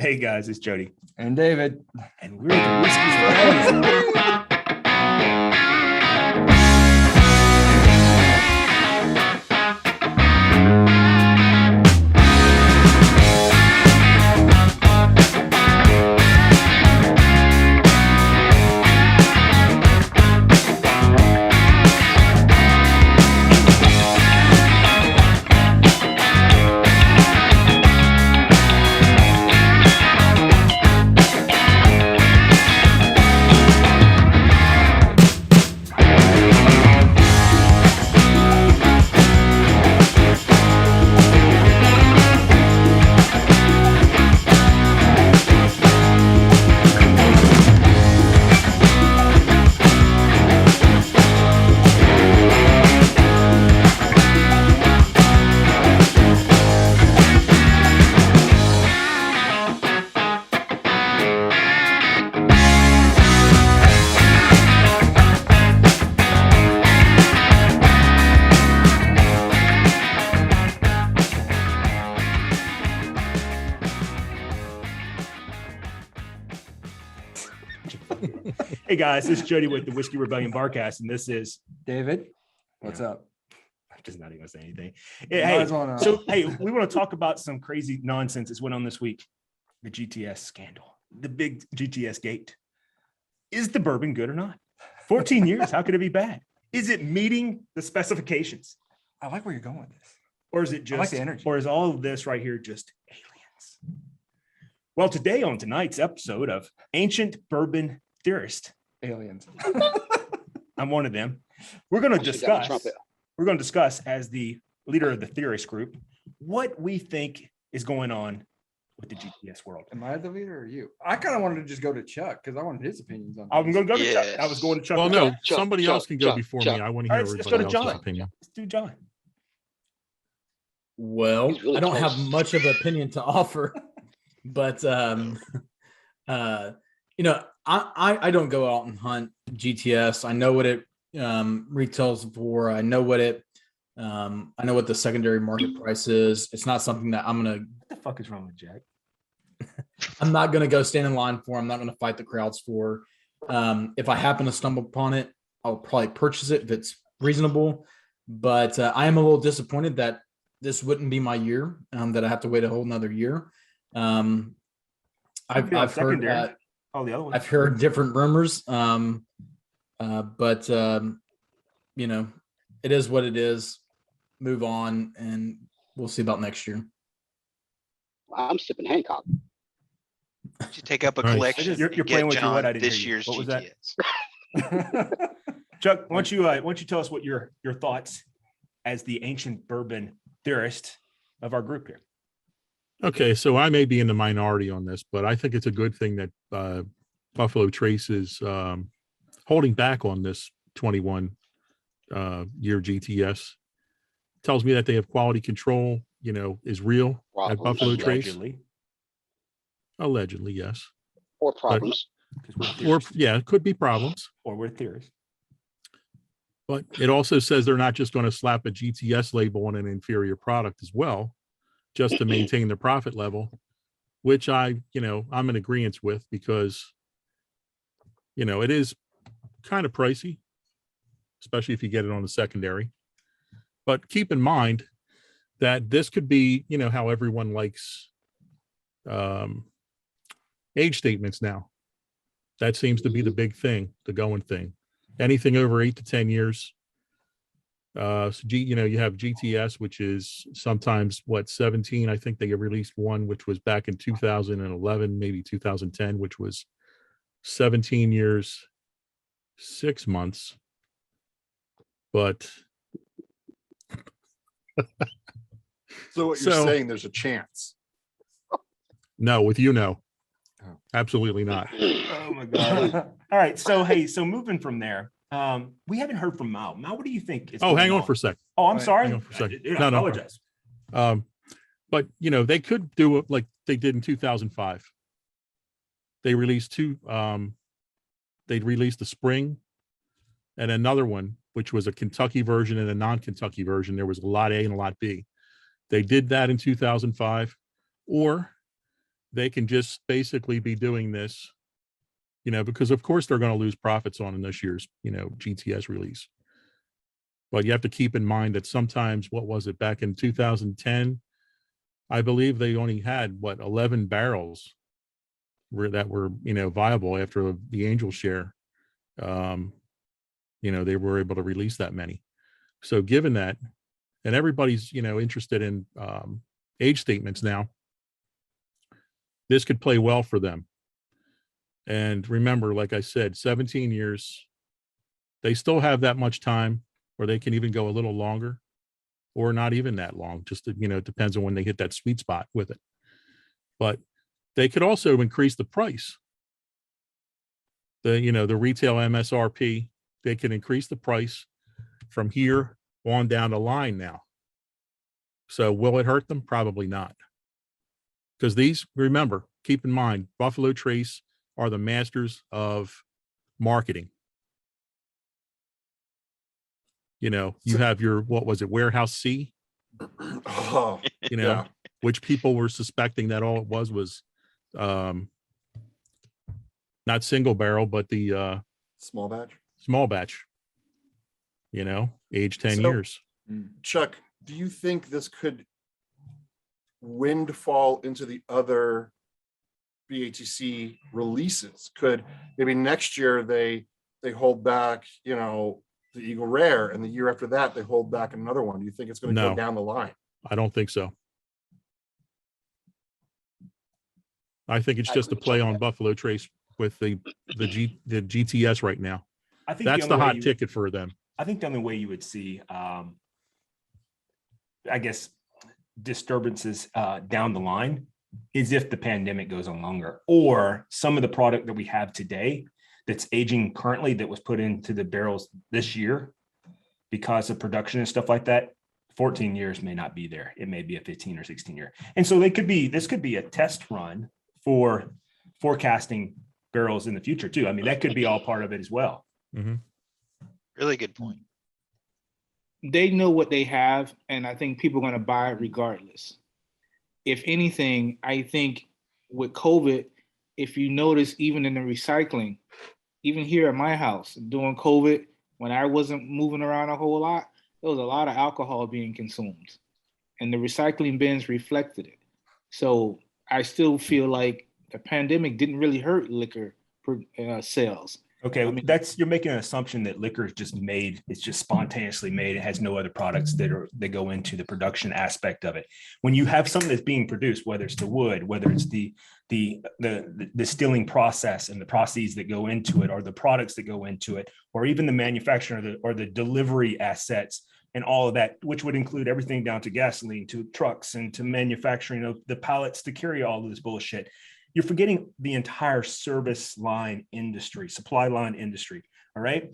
Hey guys, it's Jody. And David. And we're the Whiskey Rebellion. Hey guys, this is Jody with the Whiskey Rebellion Barcast, and this is David. What's up? I'm just not even gonna say anything. Hey, we want to talk about some crazy nonsense that's went on this week. The GTS scandal, the big GTS gate. Is the bourbon good or not? 14 years, how could it be bad? Is it meeting the specifications? I like where you're going with this. Or is it just, I like the energy. Or is all of this right here just aliens? Well, today on tonight's episode of Ancient Bourbon Theorist, Aliens. I'm one of them. We're going to discuss as the leader of the theorist group what we think is going on with the GTS world. Am I the leader or you? I kind of wanted to just go to Chuck because I wanted his opinions on. I'm going to go to Chuck. I was going to Chuck. Well, no, Chuck, somebody else can go before me. I want to hear let's go to everybody John. else's opinion. Let's do John. Well, Really I don't close. have much of an opinion to offer, but I don't go out and hunt GTS. I know what it retails for. I know what the secondary market price is. It's not something that What the fuck is wrong with Jack? I'm not gonna go stand in line for. I'm not gonna fight the crowds for. If I happen to stumble upon it, I'll probably purchase it if it's reasonable. But I am a little disappointed that this wouldn't be my year. That I have to wait a whole another year. I've heard that. Oh, the other one. I've heard different rumors, but it is what it is. Move on, and we'll see about next year. I'm sipping Hancock. You take up a Nice. collection. You're and playing get with your what? I John didn't this hear you. year's What was that? GTS. Chuck, why don't you tell us what your thoughts as the ancient bourbon theorist of our group here? Okay, so I may be in the minority on this, but I think it's a good thing that Buffalo Trace is holding back on this 21 year GTS. Tells me that they have quality control, is real at Problems, Buffalo Trace. Allegedly. Allegedly, yes. Or problems. Or it could be problems. Or we're theorists. But it also says they're not just going to slap a GTS label on an inferior product as well, just to maintain the profit level, which I'm in agreement with because, it is kind of pricey, especially if you get it on the secondary. But keep in mind that this could be, how everyone likes age statements now. That seems to be the big thing, the going thing. Anything over 8 to 10 years. You have GTS, which is sometimes 17. I think they released one, which was back in 2011, maybe 2010, which was 17 years, 6 months. But So what you're saying, there's a chance. no, absolutely not. Oh my God. All right. So, so moving from there, we haven't heard from Mao. Mao, what do you think? Hang on for a second. Oh, I'm sorry. Hang on for a second. I apologize. But they could do it like they did in 2005. They released two. They released the spring and another one, which was a Kentucky version and a non-Kentucky version. There was a lot A and a lot B. They did that in 2005, or they can just basically be doing this, because of course they're going to lose profits on in this year's, GTS release. But you have to keep in mind that sometimes, what was it, back in 2010, I believe they only had 11 barrels that were, viable after the angel share. They were able to release that many. So given that, and everybody's, interested in age statements now, this could play well for them. And remember, like I said, 17 years, they still have that much time where they can even go a little longer or not even that long. Just, it depends on when they hit that sweet spot with it. But they could also increase the price. The retail MSRP, they can increase the price from here on down the line now. So will it hurt them? Probably not. Because remember, keep in mind, Buffalo Trace are the masters of marketing. You have your, what was it, Warehouse C? Oh, yeah. Which people were suspecting that all it was not single barrel, but the Small batch. age 10 So- years. Chuck, do you think this could windfall into the other BATC releases? Could maybe next year they hold back, the Eagle Rare, and the year after that they hold back another one? Do you think it's going to No. go down the line? I don't think so. I think it's I just a agree with play Chuck on there. Buffalo Trace with the GTS right now. I think That's the hot ticket for them. I think the only way you would see, I guess, disturbances down the line is if the pandemic goes on longer, or some of the product that we have today that's aging currently that was put into the barrels this year because of production and stuff like that. 14 years may not be there. It may be a 15 or 16 year. And so this could be a test run for forecasting barrels in the future too. I mean, that could be all part of it as well. Mhm. Really good point. They know what they have, and I think people are going to buy it regardless. If anything, I think with COVID, if you notice, even in the recycling, even here at my house during COVID, when I wasn't moving around a whole lot, there was a lot of alcohol being consumed, and the recycling bins reflected it. So I still feel like the pandemic didn't really hurt liquor sales. Okay, I mean- you're making an assumption that liquor is just made, it's just spontaneously made. It has no other products that go into the production aspect of it. When you have something that's being produced, whether it's the wood, whether it's the distilling process and the processes that go into it, or the products that go into it, or even the manufacturing or the delivery assets and all of that, which would include everything down to gasoline, to trucks, and to manufacturing of the pallets to carry all of this bullshit. You're forgetting the entire service line industry, supply line industry. All right.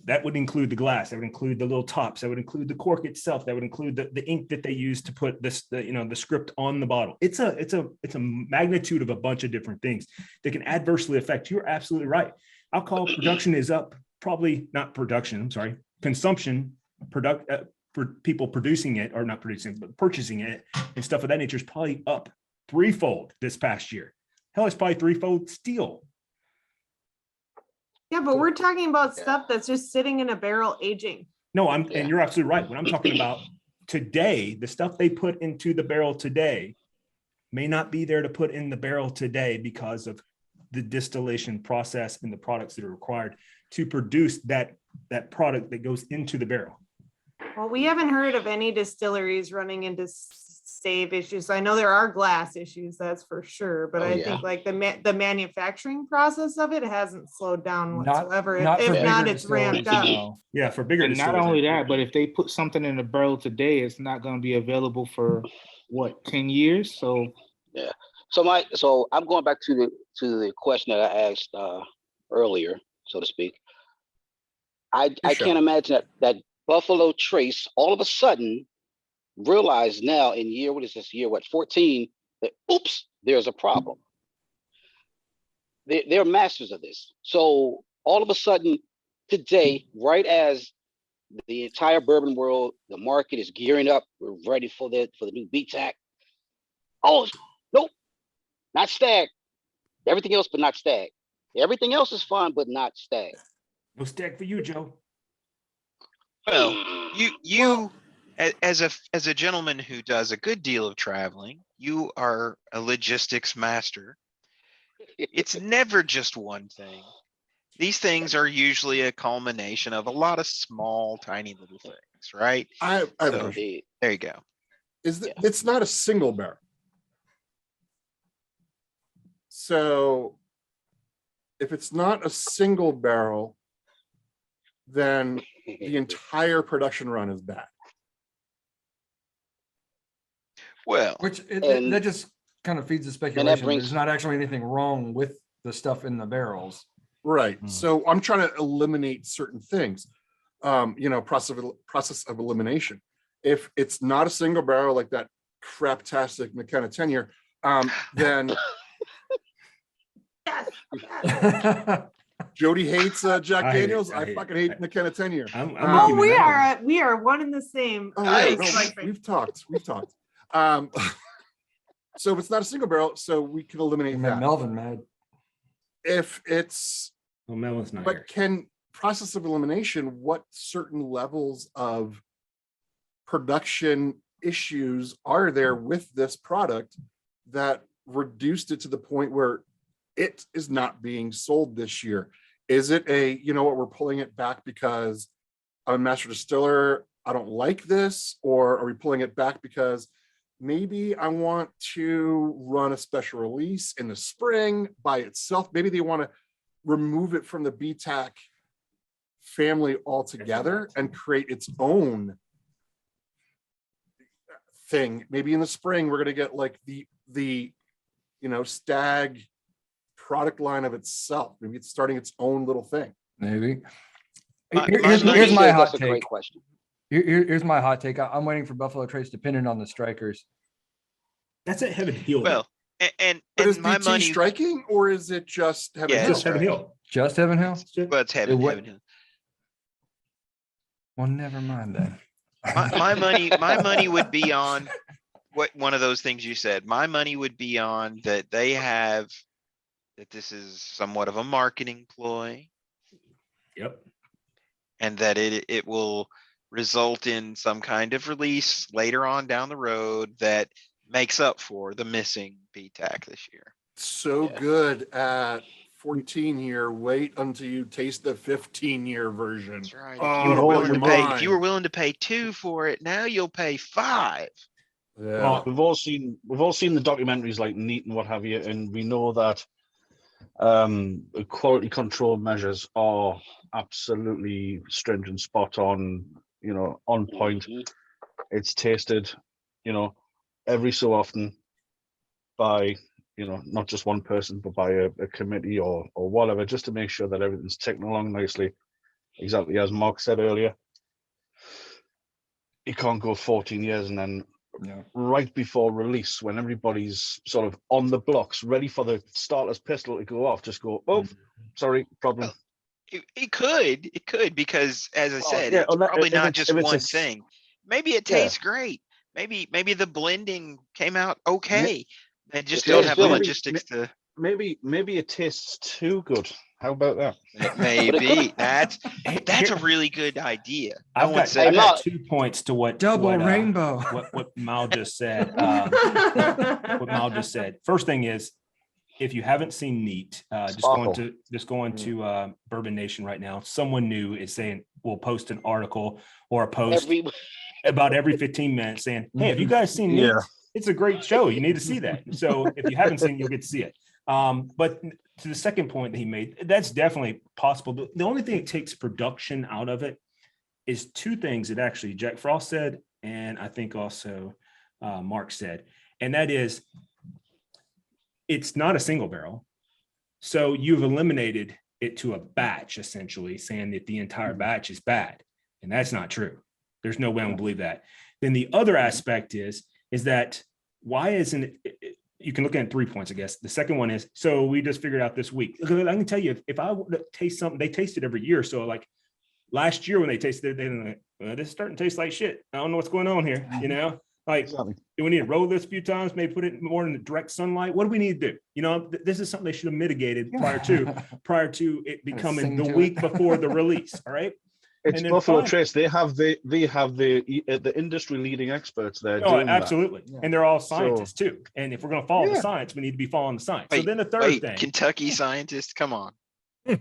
That would include the glass. That would include the little tops. That would include the cork itself. That would include the ink that they use to put the script on the bottle. It's a magnitude of a bunch of different things that can adversely affect. You're absolutely right. Alcohol production is up, probably not production. I'm sorry, consumption, for people producing it, or not producing, but purchasing it and stuff of that nature is probably up threefold this past year. Hell, it's probably threefold still. Yeah, but we're talking about stuff that's just sitting in a barrel aging. No, and you're absolutely right. What I'm talking about today, the stuff they put into the barrel today may not be there to put in the barrel today because of the distillation process and the products that are required to produce that product that goes into the barrel. Well, we haven't heard of any distilleries running into stave issues. I know there are glass issues, that's for sure, but I think like the manufacturing process of it hasn't slowed down whatsoever. Not for If not, bigger it's ramped distilleries, up. no. Yeah, for bigger. And not distillers, only that, but if they put something in a barrel today, it's not going to be available for what, 10 years? So Yeah. So I'm going back to the question that I asked earlier, so to speak. I can't imagine that Buffalo Trace all of a sudden realize now in what is this year, 14, that oops, there's a problem. They're masters of this. So all of a sudden today, right as the entire bourbon world, the market is gearing up, we're ready for the new BTAC. Oh, nope. Not stag. Everything else, but not stag. Everything else is fun, but not stag. No stag for you, Joe. Well, you as a gentleman who does a good deal of traveling, you are a logistics master. It's never just one thing. These things are usually a culmination of a lot of small, tiny little things, right? I have a So, question. there you go. It's not a single barrel. So if it's not a single barrel, then the entire production run is bad. Well, That just kind of feeds the speculation. brings- There's not actually anything wrong with the stuff in the barrels. Right. So I'm trying to eliminate certain things. Process of elimination. If it's not a single barrel like that craptastic McKenna 10-year, then Yes. Jody hates Jack I hate it. Daniels. I I hate fucking it. hate McKenna 10-year. I'm with Oh, you, we man. are one and the same. Oh, Nice. no, we've talked. So if it's not a single barrel, so we can eliminate that. Melvin mad. If it's, Well, Melvin's not but here. can process of elimination, what certain levels of production issues are there with this product that reduced it to the point where it is not being sold this year? Is it we're pulling it back because I'm a master distiller, I don't like this? Or are we pulling it back because maybe I want to run a special release in the spring by itself? Maybe they want to remove it from the BTAC family altogether and create its own thing. Maybe in the spring, we're going to get like the Stag product line of itself. Maybe it's starting its own little thing. Maybe. Here's my hot That's a great take. question. Here's my hot take. I'm waiting for Buffalo Trace dependent on the strikers. That's at Heaven Hill. well, and But is my BT money. striking, or is it just Heaven Yeah, Hill? just Heaven Hill. Just Heaven Hill? Well, it's heaven. What- Well, never mind then. My money would be on what one of those things you said. My money would be on that that this is somewhat of a marketing ploy, Yep. and that it will result in some kind of release later on down the road that makes up for the missing BTAC this year. So good at 14-year. Wait until you taste the 15-year version. That's right. Oh, If you were willing to pay 2 for it, now you'll pay 5. Yeah. Well, we've all seen the documentaries like Neat and what have you, and we know that quality control measures are absolutely stringent, spot on, on point. Mhm. It's tasted, every so often by, not just one person, but by a committee or whatever, just to make sure that everything's ticking along nicely. Exactly as Mark said earlier, you can't go 14 years and then right before release, when everybody's sort of on the blocks, ready for the starter's pistol to go off, just go, oh, sorry, problem. It could, because as I said, yeah, it's probably not just if it's one a- thing. Maybe it tastes great. Maybe the blending came out okay. They just It don't tastes have the filling. logistics to. Maybe it tastes too good. How about that? Maybe that's a really good idea. No I've one got, said I've that. got 2 points to what Double what, rainbow. What Mal just said. What Mal just said. First thing is, if you haven't seen Neat, just go into Bourbon Nation right now. Someone new is saying we'll post an article or a post about every 15 minutes saying, "Hey, have you guys seen Neat? Yeah. It's a great show. You need to see that." So if you haven't seen it, you'll get to see it. But to the second point that he made, that's definitely possible. The only thing that takes production out of it is 2 things that actually Jack Frost said, and I think also Mark said, and that is, it's not a single barrel. So you've eliminated it to a batch, essentially saying that the entire batch is bad. And that's not true. There's no way I would believe that. Then the other aspect is that why isn't it, you can look at 3 points, I guess. The second one is, so we just figured out this week. I can tell you, if I were to taste something, they taste it every year. So like last year when they tasted it, they're like, well, this is starting to taste like shit. I don't know what's going on here, Like, Exactly. do we need to roll this a few times? Maybe put it more in the direct sunlight? What do we need to do? You know, this is something they should have mitigated prior to it becoming sing the to week it. before the release. All right. It's And then Buffalo finally- Trace. They have the industry leading experts there Oh, doing absolutely. Yeah. And they're all scientists too. And if we're going to follow the Yeah. science, we need to be following the science. So Wait, then the third wait, thing, Kentucky scientist, come on. well,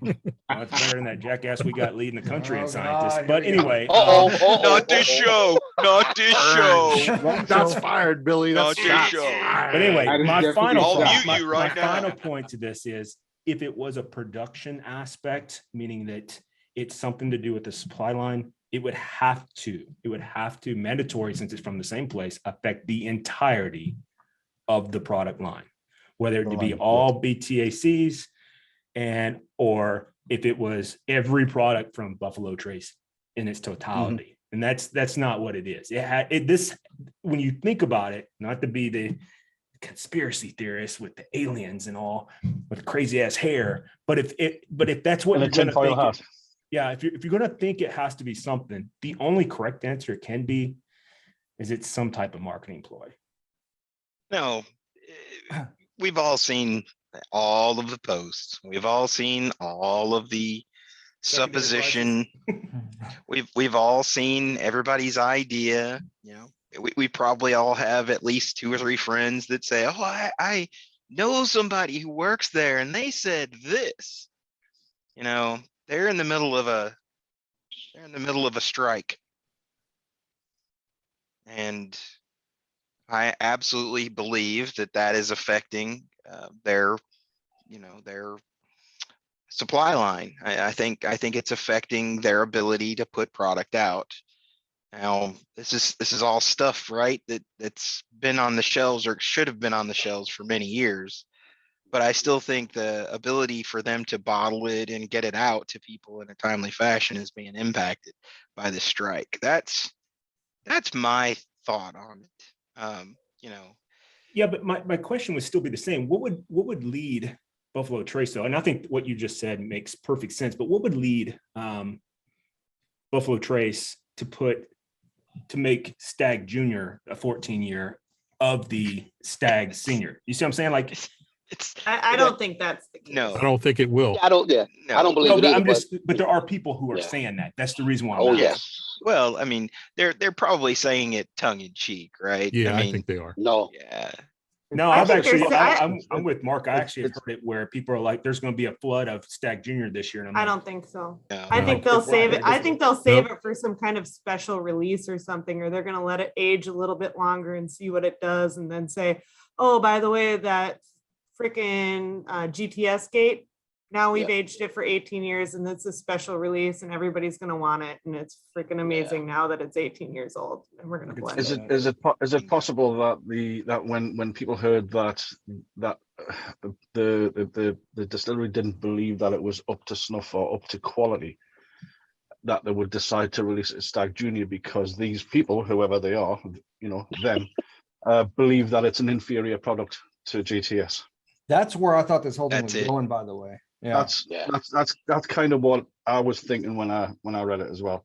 it's better than that jackass we got leading the country in Oh, scientists. God, But here we go. anyway, Not this show. Not this show. That's fired, Billy. Not That's this shots show. fired. but anyway, That is my definitely final a I'll shot. mute you right my now. final point to this is if it was a production aspect, meaning that it's something to do with the supply line, it would have to mandatory, since it's from the same place, affect the entirety of the product line, whether it be all BTACs and or if it was every product from Buffalo Trace in its totality. And that's not what it is. This, when you think about it, not to be the conspiracy theorists with the aliens and all with crazy ass hair, but if that's what And a you're going to tinfoil think, hat. yeah, if you're going to think it has to be something, the only correct answer can be is it's some type of marketing ploy. No, we've all seen all of the posts. We've all seen all of the Secondary supposition. We've all seen everybody's idea. You know, we probably all have at least 2 or 3 friends that say, "Oh, I know somebody who works there, and they said this." You know, they're in the middle of a strike, and I absolutely believe that is affecting their supply line. I think it's affecting their ability to put product out. Now, this is all stuff, right? That's been on the shelves or should have been on the shelves for many years. But I still think the ability for them to bottle it and get it out to people in a timely fashion is being impacted by the strike. That's my thought on it. Yeah, but my question would still be the same. What would lead Buffalo Trace though? And I think what you just said makes perfect sense. But what would lead Buffalo Trace to make Stag Junior a 14-year of the Stag Senior? You see what I'm saying? Like, I don't think that's the case. No, I don't think it will. I don't believe no, it but either, but there are people who are Yeah. saying that. That's the reason why. oh I'm asking. yes, well, I mean, they're probably saying it tongue in cheek, right? Yeah, I I mean, think they are. no, yeah. No, I I've think actually, there's- I'm with Mark. I it's- actually have heard it where people are like, "There's going to be a flood of Stag Junior this year," and I'm I like, don't think so. No. I No. think they'll save it. I think they'll save Nope. it for some kind of special release or something, or they're gonna let it age a little bit longer and see what it does, and then say, "Oh, by the way, that freaking GTS gate. Now we've Yeah. aged it for 18 years, and it's a special release, and everybody's gonna want it, and it's freaking amazing now that it's 18 years old, and we're gonna I could blend see it." Is it possible that when people heard that the distillery didn't believe that it was up to snuff or up to quality, that they would decide to release it as Stag Junior because these people, whoever they are, them, believe that it's an inferior product to GTS. That's where I thought this whole thing That's was it. going, by the way. Yeah. That's kind of what I was thinking when I read it as well.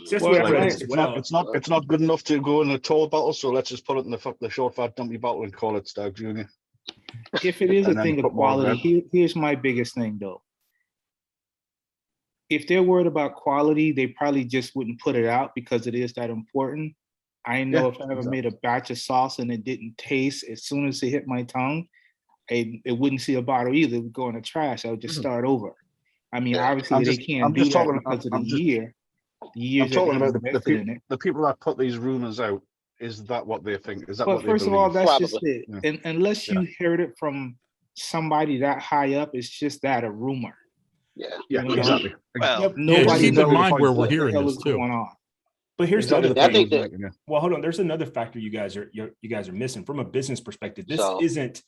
Just Well, what I Like, read right. as well. it's not good enough to go in a tall bottle, so let's just put it in the short fat dumpy bottle and call it Stag Junior. If it is a And then thing of put more quality, in. here's my biggest thing though. If they're worried about quality, they probably just wouldn't put it out because it is that important. I know Yeah, if I ever made a batch of sauce and it didn't taste as soon as it hit my tongue, it wouldn't see a bottle either. It would go in the trash. I would just start over. I mean, Yeah. obviously they can't I'm do just that talking- because of I'm the just- year. The years I'm that talking they about invested in it. the people that put these rumors out. Is that what they think? Is that But what they first of all, believe? that's just Probably. it. Yeah. And unless you heard it from somebody that high up, it's just that a rumor. yeah. Yeah, you know, exactly. Well, Yep. Yeah, Nobody just keep in knows mind where what we're the hearing hell this is too. going on. But here's Exactly the I other think thing. that- Yeah. Well, hold on. There's another factor you guys are missing from a business perspective. This So- isn't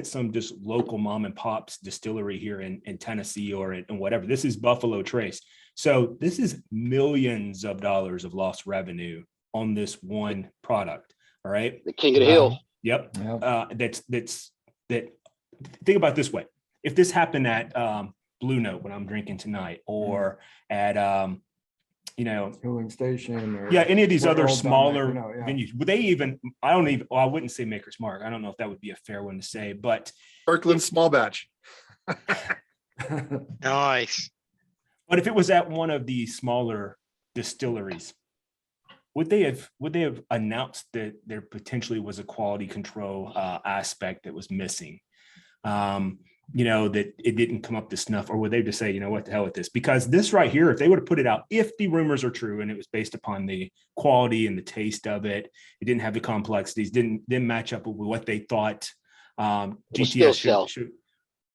some just local mom and pops distillery here in Tennessee or in whatever. This is Buffalo Trace. So this is millions of dollars of lost revenue on this one product. All right. The king of the hill. Yep. Yeah. That. Think about it this way. If this happened at Blue Note when I'm drinking tonight, or at Fueling station or any of these we're other all done smaller that, yeah. venues. Would they even? I wouldn't say Maker's Mark. I don't know if that would be a fair one to say, but Kirkland small batch. Nice. But if it was at one of the smaller distilleries, would they have announced that there potentially was a quality control aspect that was missing? That it didn't come up to snuff, or would they just say, what the hell with this? Because this right here, if they would have put it out, if the rumors are true and it was based upon the quality and the taste of it, it didn't have the complexities, didn't match up with what they thought GTS should.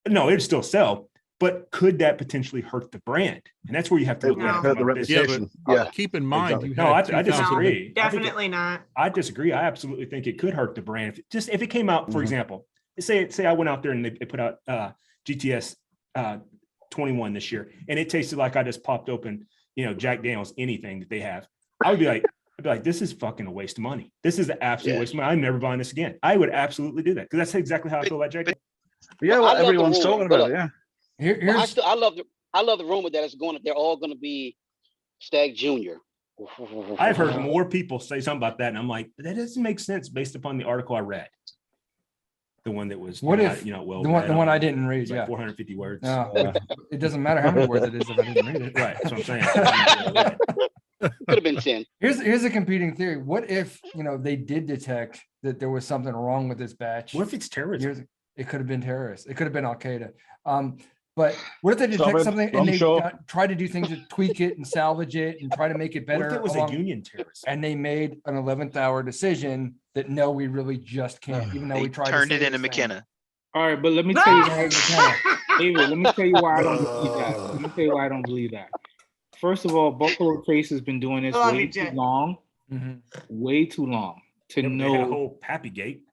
No, it'd still sell. But could that potentially hurt the brand? And that's where you have to look at it. Hurt the reputation. Yeah. Keep in mind, Exactly. you had I disagree. Definitely not. I disagree. I absolutely think it could hurt the brand. If it came out, for example, say I went out there and they put out GTS 21 this year, and it tasted like I just popped open, Jack Daniel's, anything that they have. I'd be like, this is fucking a waste of money. This is an absolute waste of money. I'm never buying this again. I would absolutely do that because that's exactly how I feel about Jack Daniel's. Yeah, well, everyone's talking about it. Yeah. I love the rumor that they're all going to be Stag Junior. I've heard more people say something about that, and I'm like, that doesn't make sense based upon the article I read. The one that was, well, the one I didn't read, like 450 words. It doesn't matter how many words it is if I didn't read it. Right, that's what I'm saying. Could have been 10. Here's a competing theory. What if they did detect that there was something wrong with this batch? What if it's terrorism? It could have been terrorists. It could have been Al Qaeda. But what if they detect something and they try to do things to tweak it and salvage it and try to make it better? What if it was a union terrorist? And they made an 11th hour decision that no, we really just can't, even though we tried. Turned it into McKenna. All right, but let me tell you why, David, let me tell you why I don't believe that. Let me tell you why I don't believe that. First of all, Buffalo Trace has been doing this way too long, way too long to know. They had a whole Pappy Gate.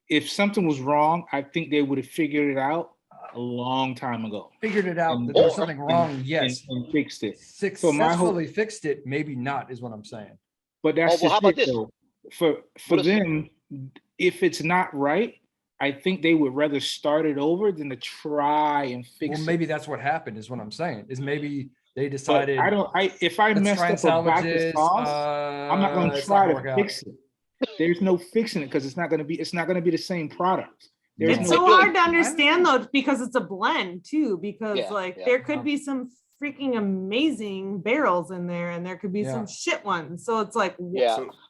If something was wrong, I think they would have figured it out a long time ago. Figured it out that there's something wrong, yes. And fixed it. Successfully fixed it, maybe not, is what I'm saying. But that's just it, though. For them, if it's not right, I think they would rather start it over than to try and fix it. Well, maybe that's what happened, is what I'm saying. Is maybe they decided. If I messed up a batch of sauce, I'm not going to try to fix it. There's no fixing it because it's not going to be the same product. It's so hard to understand though, because it's a blend too, because there could be some freaking amazing barrels in there and there could be some shit ones. So it's like,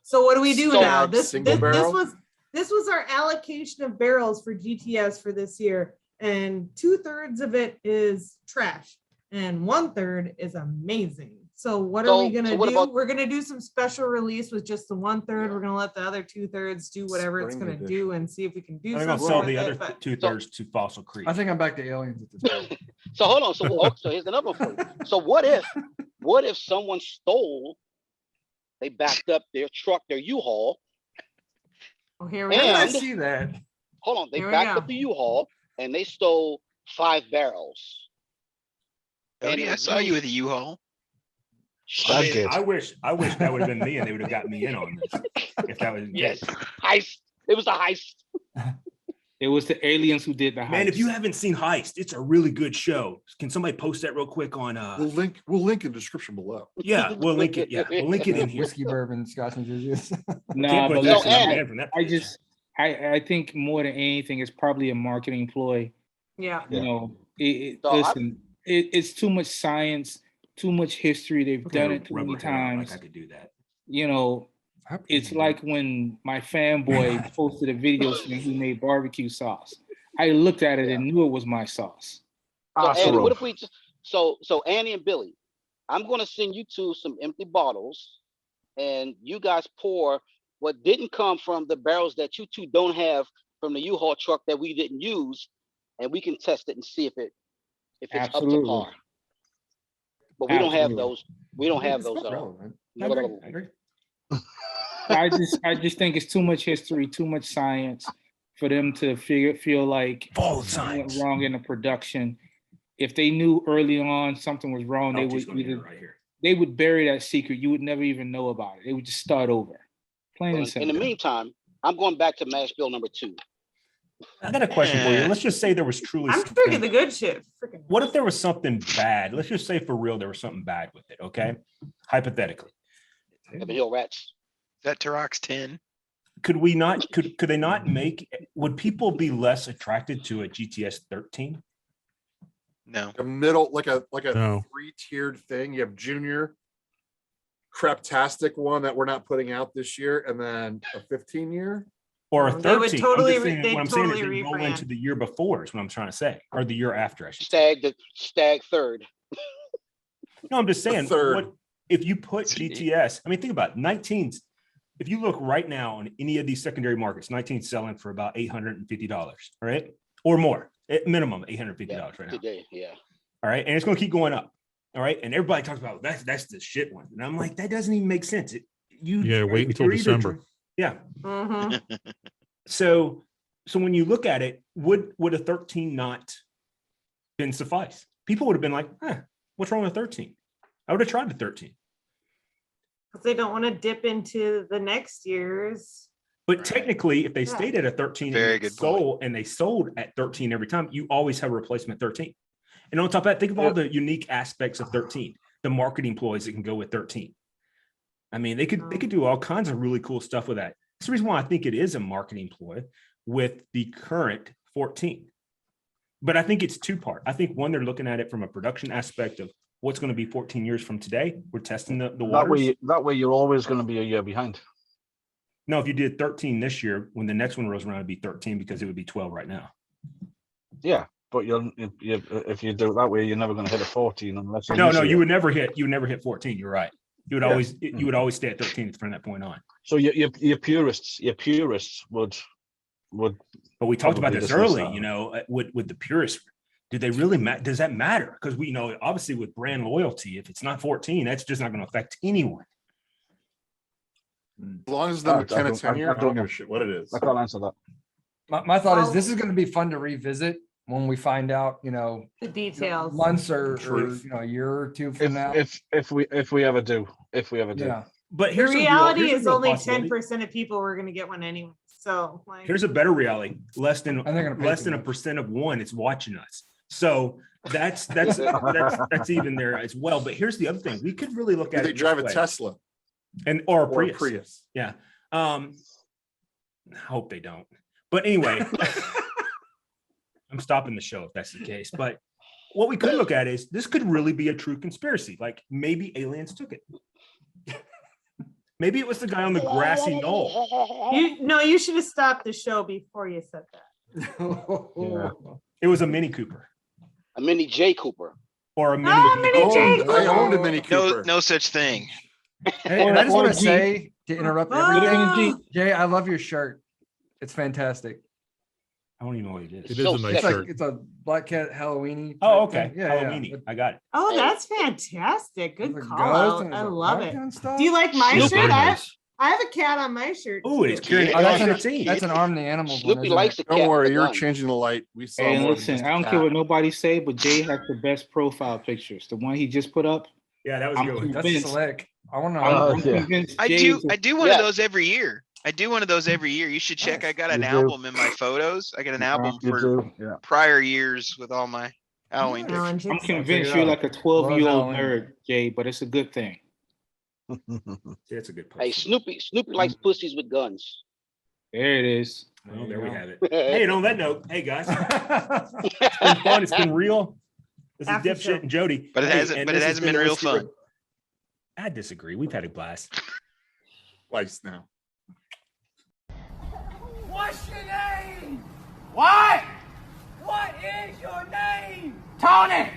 so what do we do now? This was our allocation of barrels for GTS for this year, and 2/3 of it is trash and 1/3 is amazing. So what are we gonna do? We're gonna do some special release with just the 1/3. We're gonna let the other 2/3 do whatever it's gonna do and see if we can do something. I'm gonna sell the other 2/3 to Fossil Creek. I think I'm back to aliens at this point. So hold on. So here's another one for you. So what if someone stole? They backed up their truck, their U-Haul. Oh, here we go. I see that. Hold on. They backed up the U-Haul and they stole 5 barrels. Cody, I saw you with a U-Haul. I wish that would have been me and they would have got me in on this. If that was heist. It was a heist. It was the aliens who did the heist. Man, if you haven't seen Heist, it's a really good show. Can somebody post that real quick on We'll link in the description below. Yeah, we'll link it. Yeah, we'll link it in here. Whiskey, bourbon, scotch and juice. No, but I think more than anything, it's probably a marketing ploy. Yeah. It's too much science, too much history. They've done it too many times. Like I could do that. It's like when my fanboy posted a video saying he made barbecue sauce. I looked at it and knew it was my sauce. So Andy, what if we just so Andy and Billy, I'm going to send you two some empty bottles, and you guys pour what didn't come from the barrels that you two don't have from the U-Haul truck that we didn't use, and we can test it and see if it's Absolutely. up to par. But we don't have those. We don't have those at all. I agree. I just think it's too much history, too much science for them to feel like something went wrong in the production. If they knew early on something was wrong, they would bury that secret. You would never even know about it. They would just start over. Plain and simple. In the meantime, I'm going back to mash bill number 2. I got a question for you. Let's just say there was truly. I'm drinking the good shit. Freaking what if there was something bad? Let's just say for real there was something bad with it. Okay, hypothetically, Heaven Hill Rats. Is that Turok's 10? could we not? Could they not make? Would people be less attracted to a GTS 13? No. A middle, like a No. 3-tiered thing. You have junior, craptastic one that we're not putting out this year, and then a 15-year. Or a They would 13. totally I'm just saying, they'd what I'm saying is totally they roll rebrand. into the year before is what I'm trying to say, or the year after, I should say. Stag third. No, I'm just saying, third. what if you put GTS? I mean, think about it, 19s. If you look right now on any of these secondary markets, 19 selling for about $850, right? Or more, at minimum $850 right now. Today, yeah. All right. And it's going to keep going up. All right. And everybody talks about that's the shit one. And I'm like, that doesn't even make sense. Wait until December. Yeah. Mm-hmm. So when you look at it, would a 13 not been suffice? People would have been like, what's wrong with 13? I would have tried the 13. Because they don't want to dip into the next year's. But technically, if they stayed at a 13 Very good point. and they sold at 13 every time, you always have a replacement 13. And on top of that, think of all the unique aspects of 13, the marketing ploys that can go with 13. I mean, they could do all kinds of really cool stuff with that. That's the reason why I think it is a marketing ploy with the current 14. But I think it's two-part. I think one, they're looking at it from a production aspect of what's going to be 14 years from today. We're testing the waters. That way you're always going to be a year behind. No, if you did 13 this year, when the next one rolls around, it'd be 13 because it would be 12 right now. Yeah, but if you do it that way, you're never going to hit a 14 unless you would never hit 14. You're right. You would always stay at 13 from that point on. So your purists would. But we talked about this early. You know, with the purists, do they really matter? Does that matter? Because we know obviously with brand loyalty, if it's not 14, that's just not going to affect anyone. As long as the 10 and 10 year, I don't give a shit what it is. I can't answer that. My thought is this is going to be fun to revisit when we find out, the details. months or a year or two from now. If we ever do. Yeah. But The reality is only 10% of people were going to get one anyway. So here's a better reality: less than a percent of one is watching us. So that's even there as well. But here's the other thing: we could really look at. They drive a Tesla or a Prius. Yeah. I hope they don't. But anyway, I'm stopping the show if that's the case. But what we could look at is this could really be a true conspiracy. Like maybe aliens took it. Maybe it was the guy on the grassy knoll. You should have stopped the show before you said that. Yeah. It was a Mini Cooper. A Mini J Cooper. Or a Mini. I owned a Mini Cooper. No such thing. Hey, and I just want to say, to interrupt everything, Jay, I love your shirt. It's fantastic. I don't even know what it is. It is a nice shirt. It's a Black Cat Halloween. Oh, okay. Yeah, Halloween. I got it. Oh, that's fantastic. Good call out. I love it. Do you like my It's shirt? very nice. I have a cat on my shirt. Oh, it's carrying that's an Arm the Animals one. Snoopy likes the cat. Don't worry, with the you're gun. changing the light. We saw. Hey, more than listen, just I don't a care what cat. nobody say, but Jay has the best profile pictures. The one he just put up. Yeah, that was I'm good. That's convinced. slick. I want to I'm know. convinced I Jay do is a- I do one of those every year. You should check. I got an You do. album in my photos. I got an album You for do, yeah. prior years with all my Halloween pictures. Alan, check I'm this out. convinced Check it you're out. like a 12-year-old Halloween. nerd, Jay, but it's a good thing. That's a good Hey, post. Snoopy likes pussies with guns. There it is. Well, there we have it. Hey, and on that note, hey guys, it's been fun. It's been real. This is After Dipshit show. and Jody. But it Hey, hasn't and but it this has hasn't been the real Whiskey fun. River. I disagree. We've had a blast. Twice now. What's your name? What? What is your name? Tony!